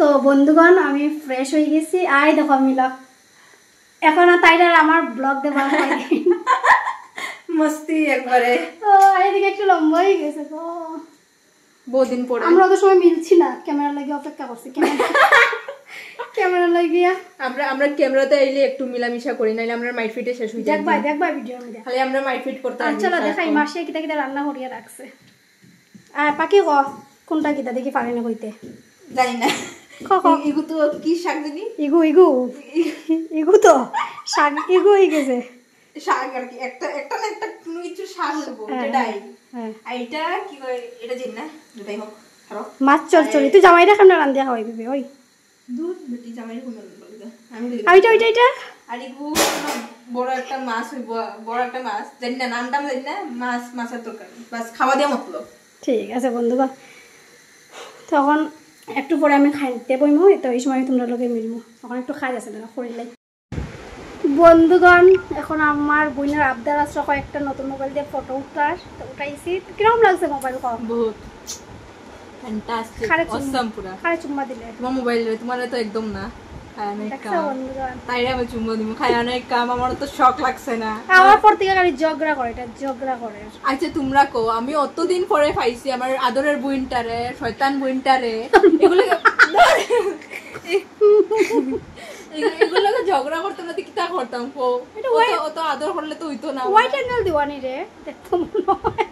তো বন্ধুগণ আমি ফ্রেশ হয়ে গেছি আই দেখো মিলা এখন আর তাইটার আমার ব্লগ দেওয়া হয় মস্তি একবারে ও এদিকে একটু লম্বা হয়ে গেছে তো বহুদিন পরে আমরা তো সময় মিলছি না ক্যামেরা লাগিয়ে অপেক্ষা করছি ক্যামেরা লাগিয়ে আমরা ক্যামেরাতে আইলে একটু মিলামিশা করি নাইলে আমরা মাইট ফিটে শেষ হই যায় দেখবা ভিডিওর মধ্যে খালি আমরা মাইট ফিট করতে আচ্ছা দেখাই মাসে কিটা কিটা রান্না করিয়া রাখছে আর পাকি ক কোনটা কিটা দেখি পারে না কইতে জানি না ইগু তো কি শাক জানি ইগু তো শাক ইগু হয়ে গেছে শাক আর কি একটা না একটা কিছু শাক হবো এটাই হ্যাঁ এইটা কি কই এটা জানি না দুটাই হোক ধরো মাছ চচ্চড়ি তুই জামাইরা খানা রান্না খাওয়াই দিবি ওই দুধ বেটি জামাইরা কোন বলদা আমি ওইটা আর ইগু বড় একটা মাছ হইব বড় একটা মাছ জানি না নামটা জানি না মাছের তরকারি বাস খাওয়া দেয়া মতলব ঠিক আছে বন্ধুগণ তখন একটু পরে আমি খাইতে বইমো তো এই সময় তোমরা লগে মিলমু তখন একটু খাই আছে না করিলাই বন্ধুগণ এখন আমার বোনের আবদার আছে কয়েকটা নতুন মোবাইল দিয়ে ফটো উঠার তো উঠাইছি কিরকম লাগছে মোবাইল কম বহুত ফ্যান্টাস্টিক অসাম পুরা খারে চুম্মা দিলে তোমার মোবাইল রে তোমার তো একদম না তাইরা আমি চুম্মা দিমু খাই অনেক কাম আমার তো শক লাগছে না আমার পর থেকে খালি ঝগড়া করে এটা ঝগড়া করে আচ্ছা তোমরা কো আমি অতদিন পরে পাইছি আমার আদরের বুইনটারে শয়তান বুইনটারে এগুলোকে ঝগড়া করতে না কিতা করতাম কো অত আদর করলে তো হইতো না হোয়াইট অ্যাঙ্গেল দিওয়ানি রে দেখো মনে হয়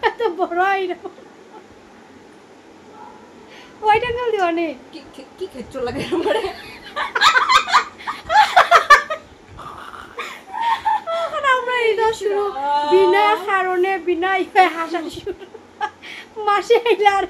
এত বড় আইরা হোয়াইট অ্যাঙ্গেল দিওয়ানি কি খেচ্চো লাগে আমারে আমরা এটা শুরু বিনা কারণে বিনা হাসা শুরু মাসে আইলে আর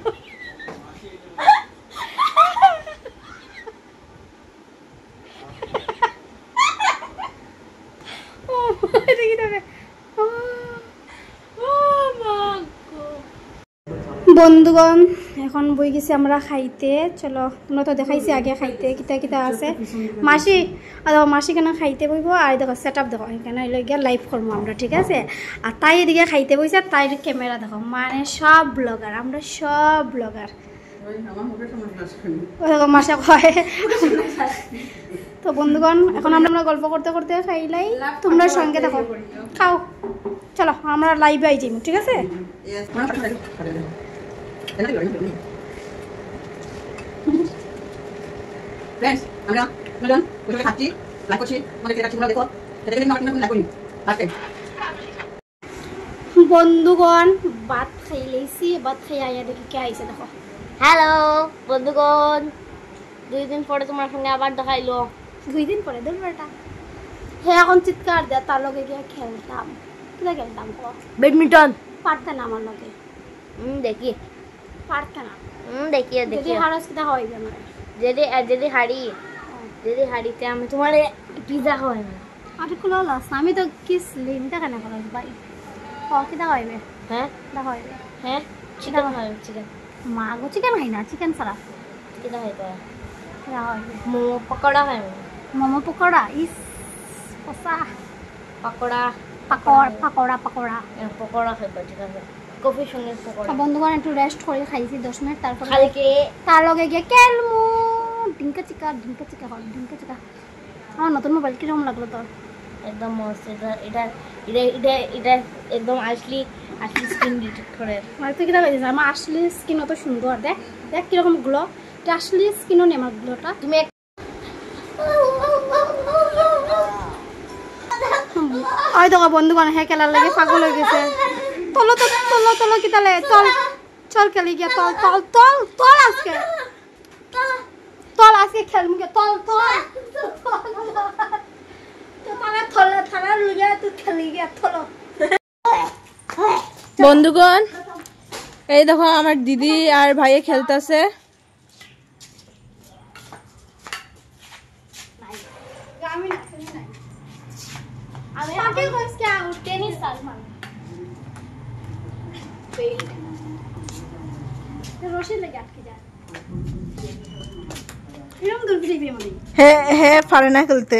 বন্ধুগণ এখন বই গেছি আমরা খাইতে চলো তোমরা তো দেখাইছি আগে খাইতে কিতা কিতা আছে মাসি আর মাসি কেন খাইতে বইব আর দেখো সেট আপ দেখো এখানে গিয়ে লাইভ করবো আমরা ঠিক আছে আর তাই এদিকে খাইতে বইছে তাই ক্যামেরা দেখো মানে সব ব্লগার আমরা সব ব্লগার মাসা কয় তো বন্ধুগণ এখন আমরা গল্প করতে করতে খাইলাই তোমরা সঙ্গে দেখো খাও চলো আমরা লাইভে আই যাই ঠিক আছে फ्रेंड्स আমরা দুজন বসে খাচ্ছি লাইক করছি আমাদের কেটে তোমরা দেখো এটা কিন্তু আমরা লাইক করি আজকে বন্ধুগণ ভাত খাইলেছি ভাত খাই আইয়া দেখি কে আইছে দেখো হ্যালো বন্ধুগণ 2 দিন পরে তোমার সঙ্গে আবার দেখাইলো 2 দিন পরে দুপুরটা হে এখন চিৎকার দে তার লগে গিয়ে খেলতাম কিটা খেলতাম কো ব্যাডমিন্টন পারতে না আমার লগে দেখি পারতে না দেখি যদি হারাস কিটা হয় আমরা যদি হারিতে আমি তোমারে পিজা খাওয়াইব আরে কোলা লাস আমি তো কিস লিনটা কেন করছ ভাই কিটা হইবে হ্যাঁ দা হইবে হ্যাঁ চিকেন খাইব চিকেন মা গো চিকেন খাই না চিকেন সারা কিটা খাইবা কিটা হইবে মোমো পকোড়া খাইব মোমো পকোড়া ইস পসা পকোড়া পকোড়া খাইবা ঠিক আছে কফির সঙ্গে পকোড়া বন্ধুগণ একটু রেস্ট করে খাইছি 10 মিনিট তারপর কালকে তার লগে গিয়ে খেলমু ডিঙ্কা চিকা আমার নতুন মোবাইল কিরকম লাগলো তোর একদম মস্ত এটা একদম আসলি স্কিন ডিটেক্ট করে মানে তুই কিটা কইছিস আমার আসলি স্কিন অত সুন্দর দেখ কিরকম গ্লো এটা আসলি স্কিনও নেই আমার গ্লোটা তুমি ওই দেখো বন্ধুগণ হ্যাঁ খেলার লাগে পাগল হয়ে গেছে তলো কি তালে চল খেলি গিয়া তল আজকে খেলমু গে তল থানা লুইয়া তুই খেলি গিয়া তল বন্ধুগণ এই দেখো আমার দিদি আর ভাইয়ে খেলতেছে আমি আগে কইছি কি টেনিস সালমান রশি লাগে আটকে যায় এরকম দূর ফিরে মানে হ্যাঁ পারে না খেলতে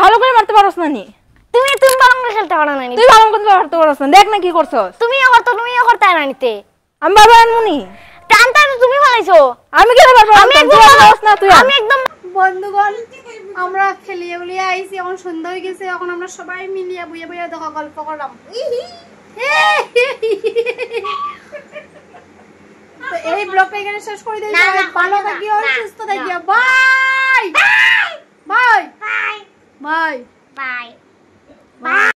ভালো করে মারতে পারোস না নি? তুমি ভালো করে খেলতে পারো না নি? তুই ভালো করে মারতে পারোস না, দেখ না কি করছস। তুমিও করতে না নিতে। আমি বাবা আনমুনি। টানটা তুমি ফলাইছো। আমি কেন পারবো? আমি একদম না তুই। আমি একদম বন্ধুগণ আমরা খেলিয়ে বলিয়ে আইছি, এখন সন্ধ্যা হয়ে গেছে, এখন আমরা সবাই মিলিয়ে বইয়ে বইয়ে দেখো গল্প করলাম। তো এই ব্লগটা এখানে শেষ করে দিই। ভালো থাকিও, সুস্থ থাকিও, bye bye bye bye bye.